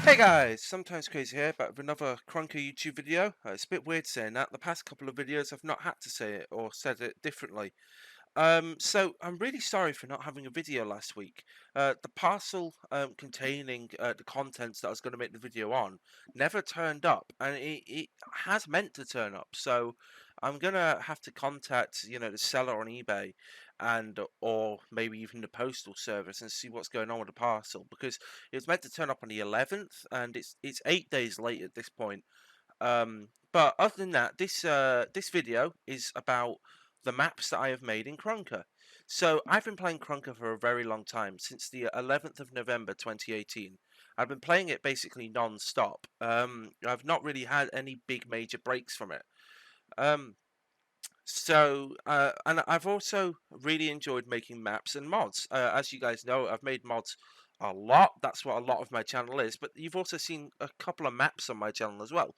Hey guys, sometimes crazy here, back with another krunker YouTube video. It's a bit weird saying that. The past couple of videos I've not had to say it or said it differently. So I'm really sorry for not having a video last week. The parcel containing the contents that I was going to make the video on never turned up, and it has meant to turn up. So I'm gonna have to contact, the seller on eBay, and or maybe even the postal service and see what's going on with the parcel because it was meant to turn up on the 11th, and it's 8 days late at this point. But other than that, this video is about the maps that I have made in krunker. So I've been playing krunker for a very long time, since the 11th of November 2018. I've been playing it basically non-stop. I've not really had any big major breaks from it. Um, and I've also really enjoyed making maps and mods. As you guys know, I've made mods a lot. That's what a lot of my channel is. But you've also seen a couple of maps on my channel as well.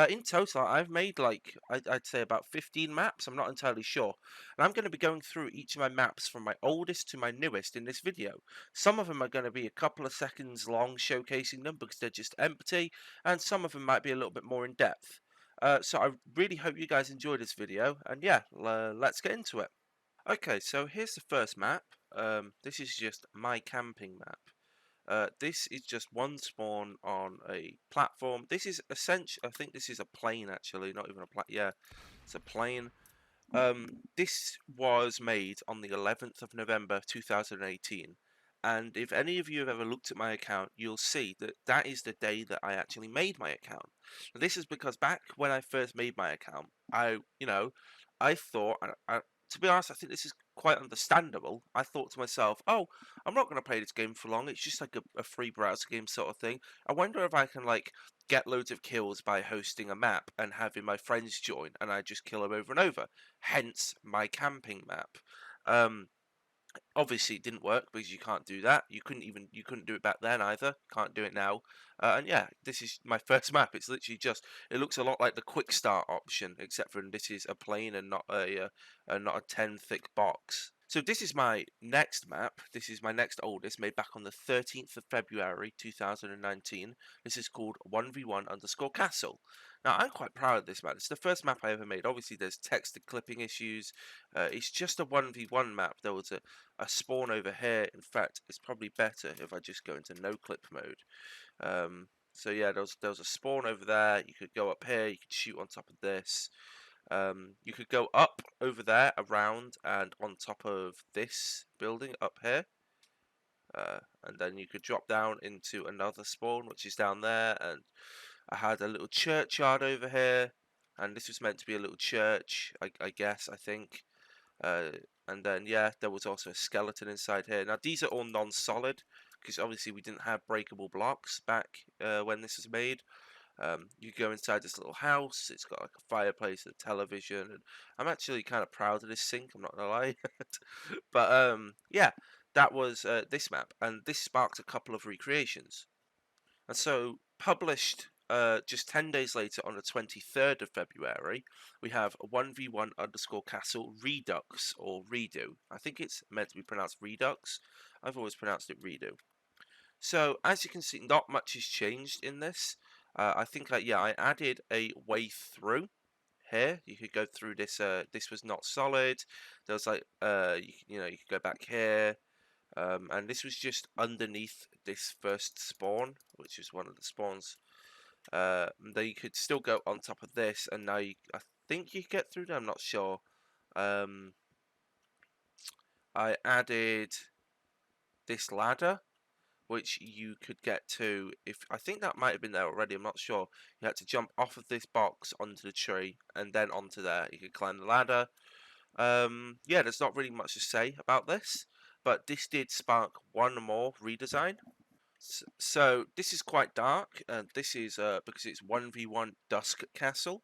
In total, I've made like I'd say about 15 maps. I'm not entirely sure. And I'm going to be going through each of my maps from my oldest to my newest in this video. Some of them are going to be a couple of seconds long, showcasing them because they're just empty, and some of them might be a little bit more in depth. So I really hope you guys enjoy this video, and yeah, let's get into it. Okay, so here's the first map. This is just my camping map. This is just one spawn on a platform. This is essentially, I think this is a plane actually, not even a yeah, it's a plane. This was made on the 11th of November 2018, and if any of you have ever looked at my account, you'll see that that is the day that I actually made my account. Now, this is because back when I first made my account, I thought, to be honest, I think this is quite understandable. I thought to myself, oh, I'm not going to play this game for long. It's just like a free browser game sort of thing. I wonder if I can like get loads of kills by hosting a map and having my friends join, and I just kill them over and over. Hence my camping map. Um, Obviously it didn't work because you can't do that. You couldn't do it back then either. Can't do it now. And yeah, this is my first map. It's literally just it looks a lot like the quick start option, except for this is a plane and not a 10 thick box. So this is my next map. This is my next oldest, made back on the 13th of February 2019. This is called 1v1 underscore castle. Now I'm quite proud of this map. It's the first map I ever made. Obviously there's text and clipping issues. It's just a 1v1 map. There was a spawn over here. In fact, it's probably better if I just go into no clip mode. So yeah, there was a spawn over there. You could go up here. You could shoot on top of this. You could go up over there, around, and on top of this building up here. And then you could drop down into another spawn, which is down there. And I had a little churchyard over here. And this was meant to be a little church, I guess, I think. Uh, and then, yeah, there was also a skeleton inside here. Now, these are all non-solid, because obviously we didn't have breakable blocks back when this was made. You go inside this little house. It's got like a fireplace and a television. And I'm actually kind of proud of this sink, I'm not gonna lie. But yeah, that was this map. And this sparked a couple of recreations. And so, published just 10 days later on the 23rd of February, we have 1v1 underscore castle redux or redo. I think it's meant to be pronounced redux. I've always pronounced it redo. So, as you can see, not much has changed in this. I think, yeah, I added a way through here. You could go through this. This was not solid. There was like, you could go back here. And this was just underneath this first spawn, which is one of the spawns. Then you could still go on top of this, and now I think you get through there. I'm not sure. Um, I added this ladder, which you could get to. If I think that might have been there already. I'm not sure. You had to jump off of this box onto the tree, and then onto there. You could climb the ladder. Yeah, there's not really much to say about this, but this did spark one more redesign. So this is quite dark, and this is because it's 1v1 Dusk Castle.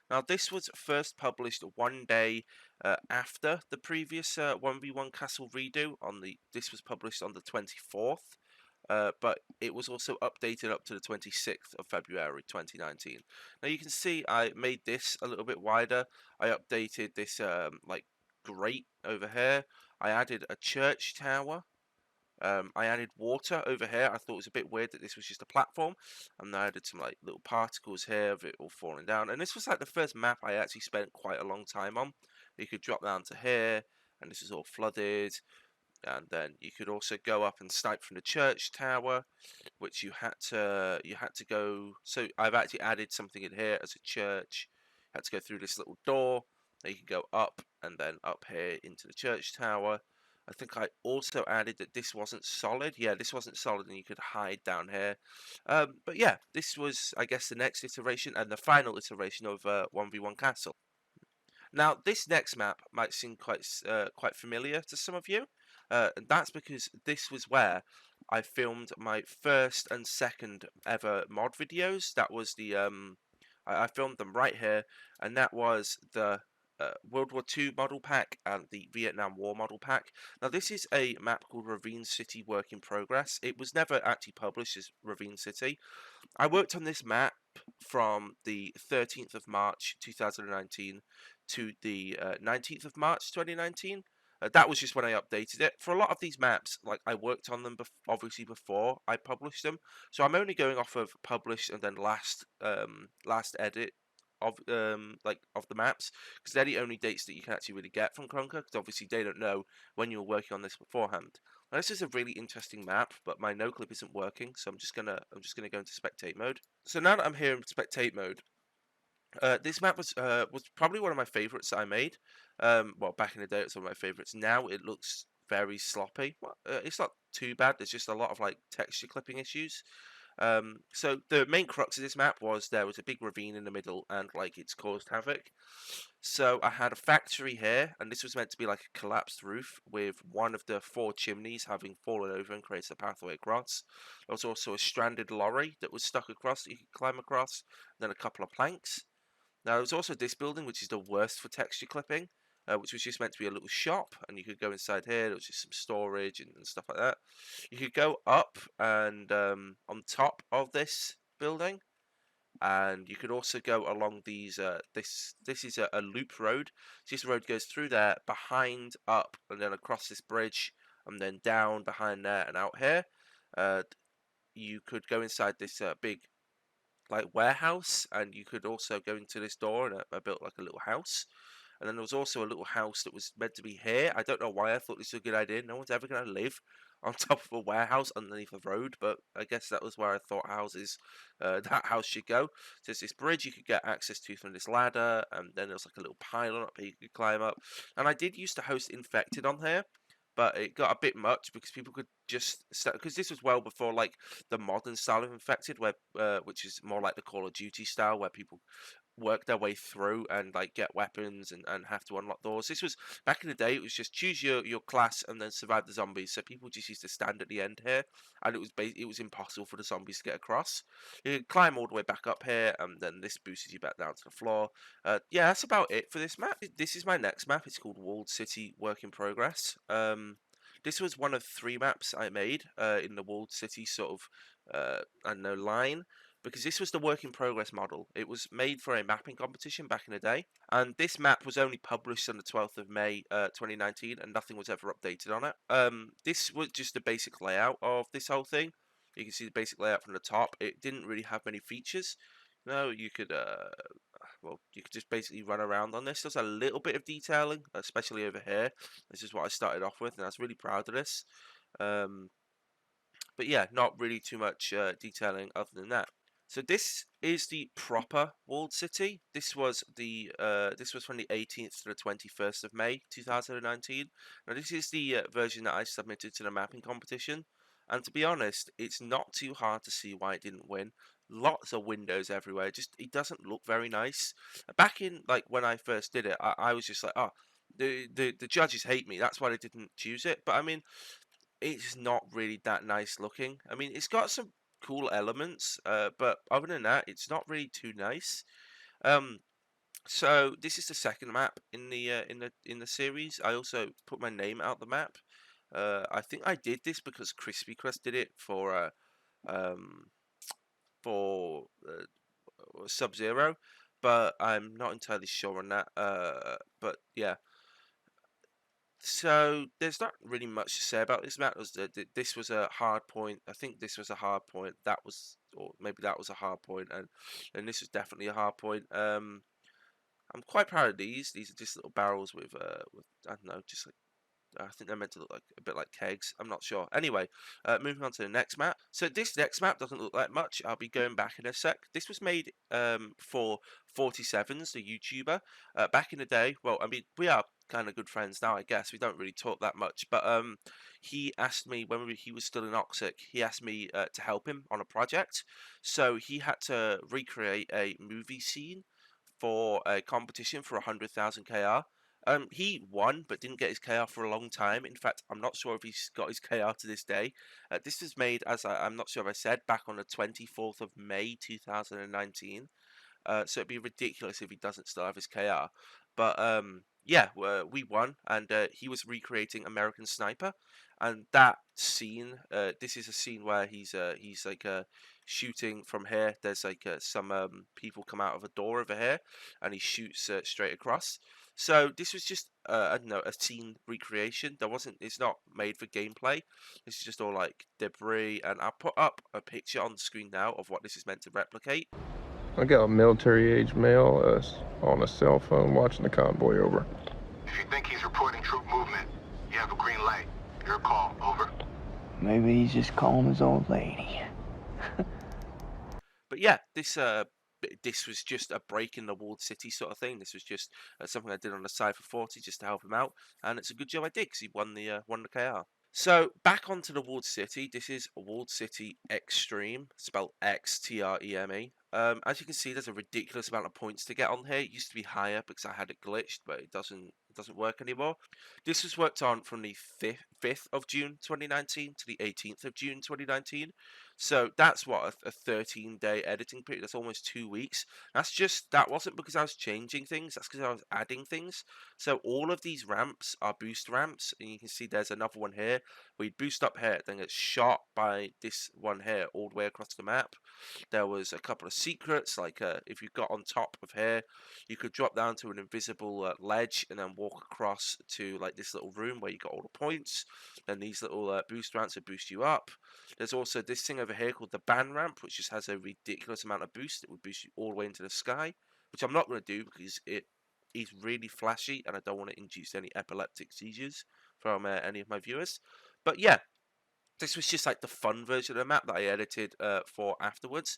Now this was first published one day after the previous 1v1 Castle redo. This was published on the 24th, but it was also updated up to the 26th of February 2019. Now you can see I made this a little bit wider. I updated this like grate over here. I added a church tower I added water over here. I thought it was a bit weird that this was just a platform, and I added some like little particles here of it all falling down. And this was like the first map I actually spent quite a long time on. You could drop down to here, and this is all flooded. And then you could also go up and snipe from the church tower, which you had to go. So I've actually added something in here as a church. Had to go through this little door. Now you can go up and then up here into the church tower. I think I also added that this wasn't solid. Yeah, this wasn't solid, and you could hide down here. But yeah, this was, I guess, the next iteration and the final iteration of 1v1 Castle. Now, this next map might seem quite familiar to some of you, and that's because this was where I filmed my first and second ever mod videos. That was I filmed them right here, and that was the World War II model pack and the Vietnam War model pack. Now, this is a map called Ravine City Work in Progress. It was never actually published as Ravine City. I worked on this map from the 13th of March 2019 to the 19th of March 2019. That was just when I updated it. For a lot of these maps, like I worked on them obviously before I published them, so I'm only going off of published and then last edit of of the maps, because they're the only dates that you can actually really get from krunker, because obviously they don't know when you were working on this beforehand. Now, this is a really interesting map, but my no clip isn't working, so I'm just gonna go into spectate mode. So now that I'm here in spectate mode, this map was probably one of my favorites I made. Well, back in the day, it's one of my favorites. Now it looks very sloppy. Well, it's not too bad. There's just a lot of like texture clipping issues. So the main crux of this map was there was a big ravine in the middle, and like it's caused havoc. So I had a factory here, and this was meant to be like a collapsed roof with one of the four chimneys having fallen over and creates a pathway across. There was also a stranded lorry that was stuck across that you could climb across, then a couple of planks. Now, there was also this building, which is the worst for texture clipping, which was just meant to be a little shop, and you could go inside here. There was just some storage and stuff like that. You could go up and on top of this building, and you could also go along these. This is a loop road. So this road goes through there, behind, up, and then across this bridge, and then down behind there and out here. Uh, you could go inside this big like warehouse, and you could also go into this door, and I built like a little house. And then there was also a little house that was meant to be here. I don't know why I thought this was a good idea. No one's ever going to live on top of a warehouse underneath a road, but I guess that was where I thought that house should go. So there's this bridge you could get access to from this ladder, and then there's like a little pylon up here you could climb up. And I did used to host Infected on here, but it got a bit much because people could just because this was well before like the modern style of Infected, where which is more like the Call of Duty style, where people work their way through and like get weapons and have to unlock doors. This was back in the day. It was just choose your class and then survive the zombies. So people just used to stand at the end here, and it was impossible for the zombies to get across. You could climb all the way back up here, and then this boosts you back down to the floor. Yeah, that's about it for this map. This is my next map. It's called Walled City Work in Progress. This was one of three maps I made in the Walled City sort of I don't know line, because this was the work in progress model. It was made for a mapping competition back in the day, and this map was only published on the 12th of May 2019, and nothing was ever updated on it. This was just the basic layout of this whole thing. You can see the basic layout from the top. It didn't really have many features. No, you could just basically run around on this. There's a little bit of detailing, especially over here. This is what I started off with, and I was really proud of this. Um, but yeah, not really too much detailing other than that. So this is the proper walled city. This was from the 18th to the 21st of May 2019. Now this is the version that I submitted to the mapping competition, and to be honest, it's not too hard to see why it didn't win. Lots of windows everywhere. Just it doesn't look very nice. Back in like when I first did it, I was just like, oh, the judges hate me. That's why they didn't choose it. But I mean, it's not really that nice looking. I mean, it's got some cool elements, but other than that, it's not really too nice. Um, so this is the second map in the series. I also put my name out the map. I think I did this because Crispy Crust did it um for Sub Zero, but I'm not entirely sure on that. But yeah, So there's not really much to say about this map. This was a hard point. I think this was a hard point. That was, or maybe that was a hard point, and this was definitely a hard point. I'm quite proud of these. These are just little barrels with I don't know, just like I think they're meant to look like a bit like kegs. I'm not sure. Anyway, moving on to the next map. So this next map doesn't look like much. I'll be going back in a sec. This was made for 47s, the YouTuber. Back in the day, well, I mean, we are kind of good friends now, I guess. We don't really talk that much, but he asked me when he was still in Oxic. He asked me to help him on a project. So he had to recreate a movie scene for a competition for 100,000 KR. He won, but didn't get his KR for a long time. In fact, I'm not sure if he's got his KR to this day. This was made, I'm not sure if I said, back on the 24th of May 2019. So it'd be ridiculous if he doesn't still have his KR. But yeah, we won, and he was recreating American Sniper, and that scene. This is a scene where he's like shooting from here. There's like some people come out of a door over here, and he shoots straight across. So this was just I don't know, a scene recreation. There wasn't. It's not made for gameplay. This is just all like debris, and I'll put up a picture on the screen now of what this is meant to replicate. I got a military-age male on a cell phone watching the convoy over. If you think he's reporting troop movement, you have a green light. Your call, over. Maybe he's just calling his old lady. But yeah, this was just a break in the walled city sort of thing. This was just something I did on the side for 40 just to help him out, and it's a good job I did because he won the KR. So back onto the walled city. This is walled city extreme, spelled XTREME. As you can see, there's a ridiculous amount of points to get on here. It used to be higher because I had it glitched, but it doesn't work anymore. This was worked on from the 5th of June 2019 to the 18th of June 2019. So that's what a 13-day editing period. That's almost 2 weeks. That wasn't because I was changing things. That's because I was adding things. So all of these ramps are boost ramps, and you can see there's another one here. We boost up here, then get shot by this one here all the way across the map. There was a couple of secrets, like if you got on top of here, you could drop down to an invisible ledge and then walk across to like this little room where you got all the points. Then these little boost ramps will boost you up. There's also this thing over here called the ban ramp, which just has a ridiculous amount of boost. It would boost you all the way into the sky, which I'm not going to do because it is really flashy and I don't want to induce any epileptic seizures from any of my viewers. But yeah, this was just like the fun version of the map that I edited for afterwards.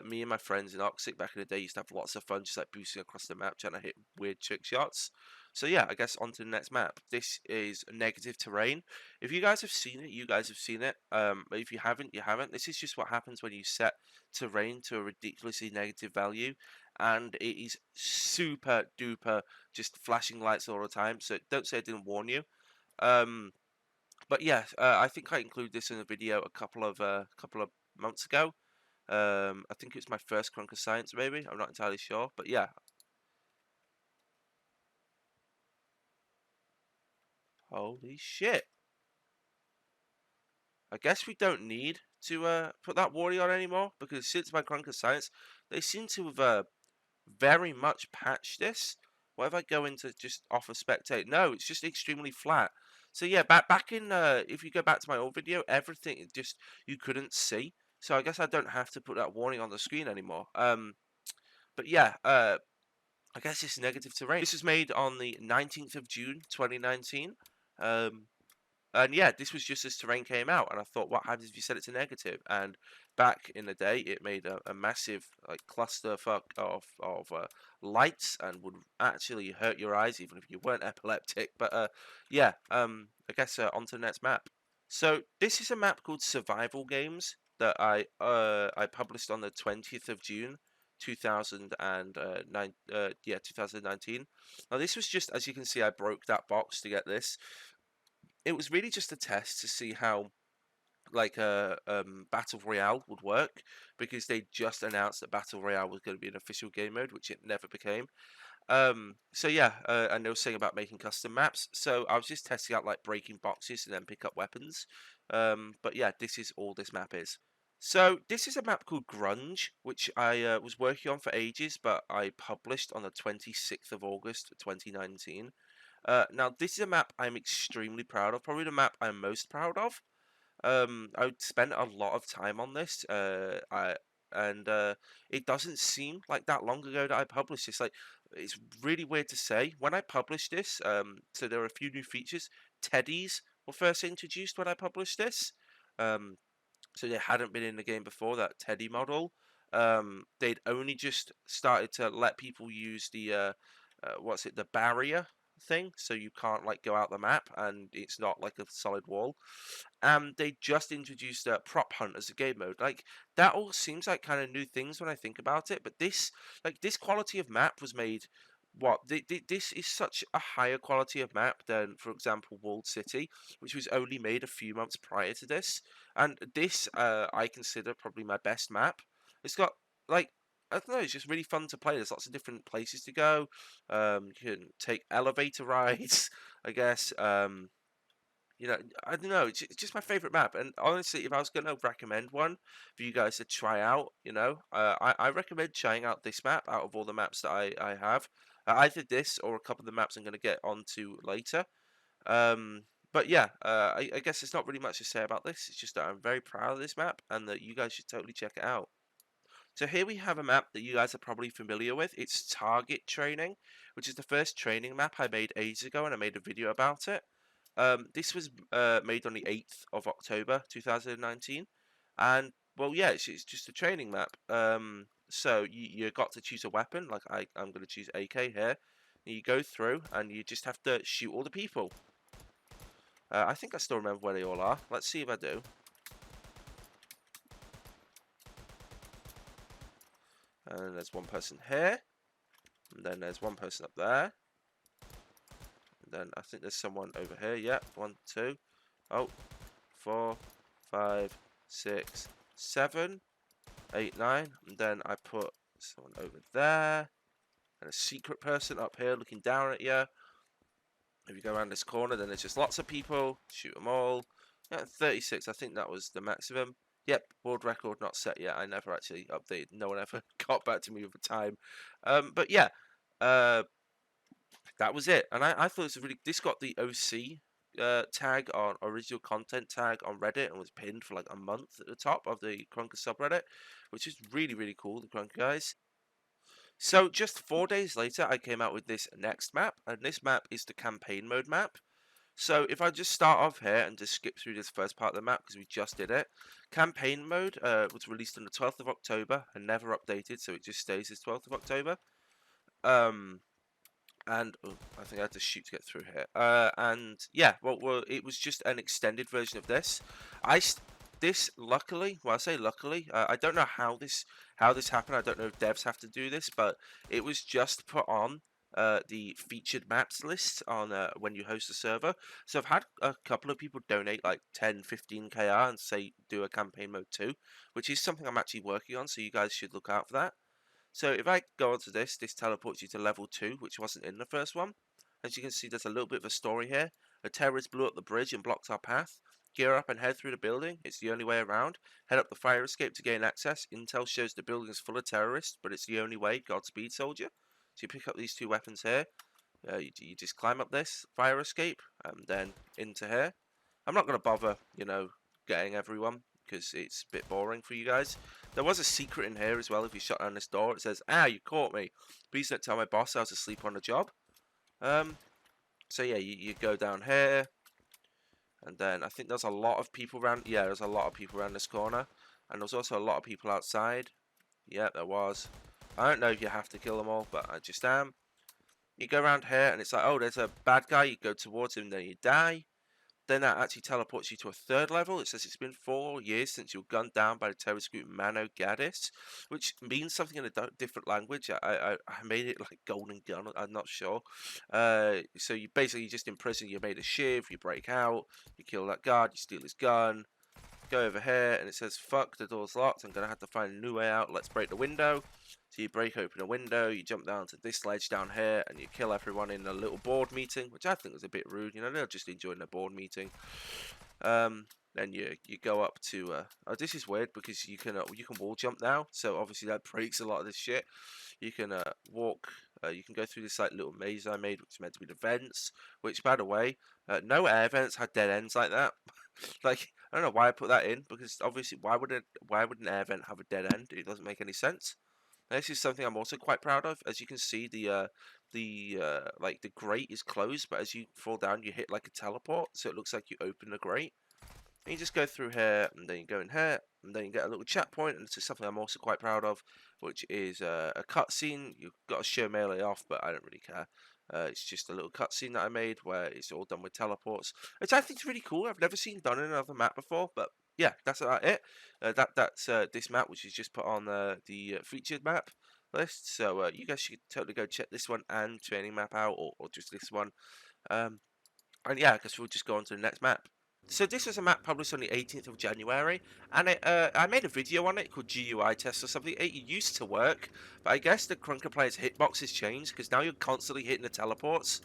Me and my friends in Oxic back in the day used to have lots of fun just like boosting across the map trying to hit weird trick shots. So yeah, I guess on to the next map. This is negative terrain. If you guys have seen it, you guys have seen it. But if you haven't, you haven't. This is just what happens when you set terrain to a ridiculously negative value. And it is super duper just flashing lights all the time. So don't say I didn't warn you. Um, but yeah, I think I included this in a video a couple of months ago. I think it was my first Krunker Science, maybe. I'm not entirely sure, but yeah. Holy shit! I guess we don't need to put that warrior on anymore because since my Krunker Science, they seem to have very much patched this. What if I go into just off of spectate? No, it's just extremely flat. So yeah, back in if you go back to my old video, everything just you couldn't see. So I guess I don't have to put that warning on the screen anymore. But yeah, I guess it's negative terrain. This was made on the 19th of June 2019. And yeah, this was just as terrain came out, and I thought, what happens if you set it to negative? And back in the day, it made a massive like clusterfuck of lights and would actually hurt your eyes, even if you weren't epileptic. But yeah, I guess onto the next map. So this is a map called Survival Games that I published on the 20th of June. 2019. Now this was just, as you can see, I broke that box to get this. It was really just a test to see how like a battle royale would work because they just announced that battle royale was going to be an official game mode, which it never became. So yeah, and they were saying about making custom maps. So I was just testing out like breaking boxes and then pick up weapons. But yeah, this is all this map is. So this is a map called Grunge, which I was working on for ages, but I published on the 26th of August 2019. Now, this is a map I'm extremely proud of. Probably the map I'm most proud of. I spent a lot of time on this. And it doesn't seem like that long ago that I published this. Like, it's really weird to say. When I published this, so there are a few new features. Teddies were first introduced when I published this. Um, so they hadn't been in the game before, that Teddy model. They'd only just started to let people use the what's it, the barrier thing, so you can't like go out the map and it's not like a solid wall. They just introduced prop hunt as a game mode. Like, that all seems like kind of new things when I think about it, but this quality of map was made. This is such a higher quality of map than, for example, Walled City, which was only made a few months prior to this. And this, I consider probably my best map. It's got, like, I don't know, it's just really fun to play. There's lots of different places to go. You can take elevator rides, I guess. You know, I don't know. It's just my favorite map. And honestly, if I was going to recommend one for you guys to try out, I recommend trying out this map out of all the maps that I have. Either this or a couple of the maps I'm going to get onto later. Um, but yeah, I guess there's not really much to say about this. It's just that I'm very proud of this map and that you guys should totally check it out. So here we have a map that you guys are probably familiar with. It's Target Training, which is the first training map I made ages ago, and I made a video about it. This was made on the 8th of October 2019, and well, yeah, it's just a training map. So you got to choose a weapon, like I'm going to choose AK here. And you go through, and you just have to shoot all the people. I think I still remember where they all are. Let's see if I do. And there's one person here. And then there's one person up there. And then I think there's someone over here. Yep, 1, 2. Oh, 4, 5, 6, 7, 8, 9. And then I put someone over there. And a secret person up here looking down at you. If you go around this corner, then there's just lots of people. Shoot them all. Yeah, 36. I think that was the maximum. Yep, world record not set yet. I never actually updated. No one ever got back to me with a time. But yeah, that was it. And I thought it was really. This got the OC tag on original content tag on Reddit and was pinned for like a month at the top of the krunker subreddit, which is really, really cool. The krunker guys. So just 4 days later, I came out with this next map, and this map is the campaign mode map. So if I just start off here and just skip through this first part of the map because we just did it. Campaign mode was released on the 12th of October and never updated, so it just stays as 12th of October. And oh, I think I had to shoot to get through here. And yeah, well, it was just an extended version of this. This luckily, well, I say luckily, I don't know how this happened. I don't know if devs have to do this, but it was just put on the featured maps list on when you host a server. So I've had a couple of people donate like 10, 15 KR and say do a campaign mode 2, which is something I'm actually working on. So you guys should look out for that. So if I go onto this teleports you to level 2, which wasn't in the first one. As you can see, there's a little bit of a story here. The terrorists blew up the bridge and blocked our path. Gear up and head through the building. It's the only way around. Head up the fire escape to gain access. Intel shows the building is full of terrorists, but it's the only way. Godspeed, soldier. So you pick up these 2 weapons here. You just climb up this fire escape and then into here. I'm not going to bother, getting everyone because it's a bit boring for you guys. There was a secret in here as well. If you shut down this door, it says, you caught me. Please don't tell my boss I was asleep on the job. So yeah, you go down here. And then I think there's a lot of people around. Yeah, there's a lot of people around this corner. And there's also a lot of people outside. Yeah, there was. I don't know if you have to kill them all, but I just am. You go around here and it's like, oh, there's a bad guy. You go towards him, then you die. Then that actually teleports you to a 3rd level. It says it's been 4 years since you were gunned down by the terrorist group Mano Gadis, which means something in a different language. I made it like golden gun. I'm not sure. So you basically just in prison. You made a shiv. You break out. You kill that guard. You steal his gun. Go over here and it says, fuck, the door's locked. I'm going to have to find a new way out. Let's break the window. So you break open a window, you jump down to this ledge down here, and you kill everyone in a little board meeting, which I think was a bit rude. They're just enjoying a board meeting. Then you go up to. Oh, this is weird because you can wall jump now. So obviously that breaks a lot of this shit. You can walk You can go through this like little maze I made, which is meant to be the vents. Which, by the way, no air vents had dead ends like that. Like, I don't know why I put that in, because obviously, why would an air vent have a dead end? It doesn't make any sense. And this is something I'm also quite proud of. As you can see, like the grate is closed, but as you fall down, you hit like a teleport, so it looks like you open the grate. And you just go through here, and then you go in here, and then you get a little chat point, and this is something I'm also quite proud of, which is a cutscene. You've got to show melee off, but I don't really care. It's just a little cutscene that I made where it's all done with teleports, which I think is really cool. I've never seen done in another map before, but yeah, that's about it. That's this map, which is just put on the featured map list. So you guys should totally go check this one and training map out, or just this one. Um, and yeah, I guess we'll just go on to the next map. So this was a map published on the 18th of January, and I made a video on it called GUI test or something. It used to work, but I guess the krunker player's hitbox has changed, because now you're constantly hitting the teleports.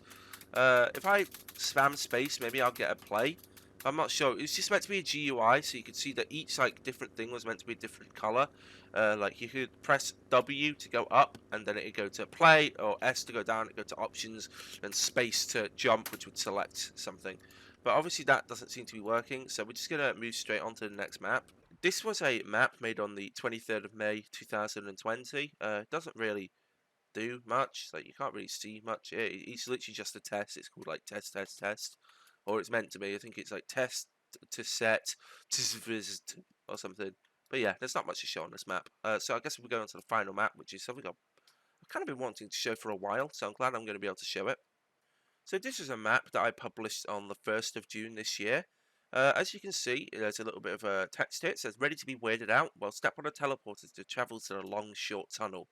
If I spam space, maybe I'll get a play. I'm not sure. It's just meant to be a GUI, so you could see that each like different thing was meant to be a different color. Like you could press W to go up, and then it'd go to play, or S to go down, it'd go to options, and space to jump, which would select something. But obviously that doesn't seem to be working, so we're just gonna move straight on to the next map. This was a map made on the 23rd of May 2020. It doesn't really do much. Like, you can't really see much. It's literally just a test. It's called like test, test, test, or it's meant to be. I think it's like test to set to visit or something. But yeah, there's not much to show on this map. So I guess we're going on to the final map, which is something I've kind of been wanting to show for a while. So I'm glad I'm going to be able to show it. So this is a map that I published on the 1st of June this year. As you can see, there's a little bit of a text here. It says, ready to be weirded out? Well, step on a teleporter to travel to the long, short tunnel.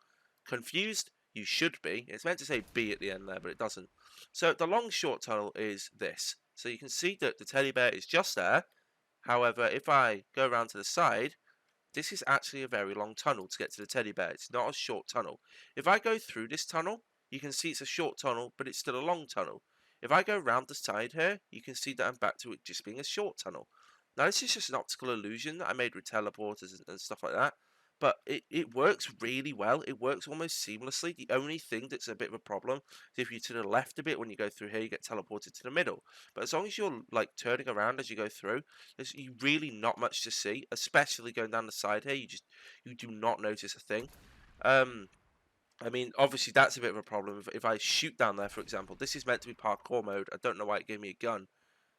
Confused? You should be. It's meant to say B at the end there, but it doesn't. So the long, short tunnel is this. So you can see that the teddy bear is just there. However, if I go around to the side, this is actually a very long tunnel to get to the teddy bear. It's not a short tunnel. If I go through this tunnel, you can see it's a short tunnel, but it's still a long tunnel. If I go round the side here, you can see that I'm back to it just being a short tunnel. Now, this is just an optical illusion that I made with teleporters and stuff like that. But it works really well. It works almost seamlessly. The only thing that's a bit of a problem is if you're to the left a bit, when you go through here, you get teleported to the middle. But as long as you're like turning around as you go through, there's really not much to see, especially going down the side here. You do not notice a thing. I mean, obviously that's a bit of a problem. If I shoot down there, for example, this is meant to be parkour mode. I don't know why it gave me a gun.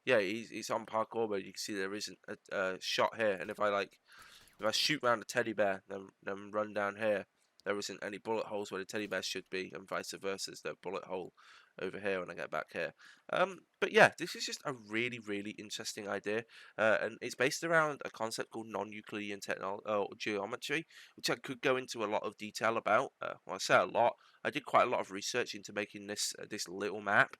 Yeah, it's on parkour mode. You can see there isn't a shot here, and if I shoot round a teddy bear, then run down here, there isn't any bullet holes where the teddy bear should be, and vice versa. There's no bullet hole over here when I get back here. But yeah, this is just a really, really interesting idea, and it's based around a concept called non-Euclidean technology or geometry, which I could go into a lot of detail about. Well, I say a lot. I did quite a lot of research into making this little map.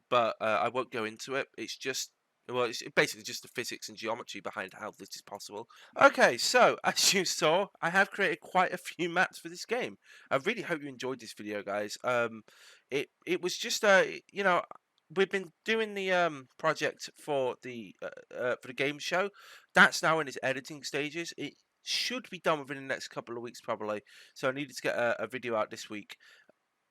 But I won't go into it. It's just, well, it's basically just the physics and geometry behind how this is possible. Okay, so as you saw, I have created quite a few maps for this game. I really hope you enjoyed this video, guys. It was just you know, we've been doing the project for the game show. That's now in its editing stages. It should be done within the next couple of weeks, probably. So I needed to get a video out this week.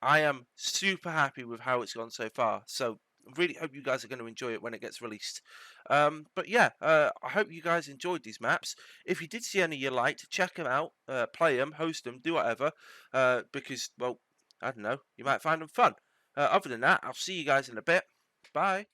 I am super happy with how it's gone so far. So really hope you guys are going to enjoy it when it gets released. But yeah, I hope you guys enjoyed these maps. If you did see any you liked, check them out, play them, host them, do whatever. Because, well, I don't know, you might find them fun. Other than that, I'll see you guys in a bit. Bye.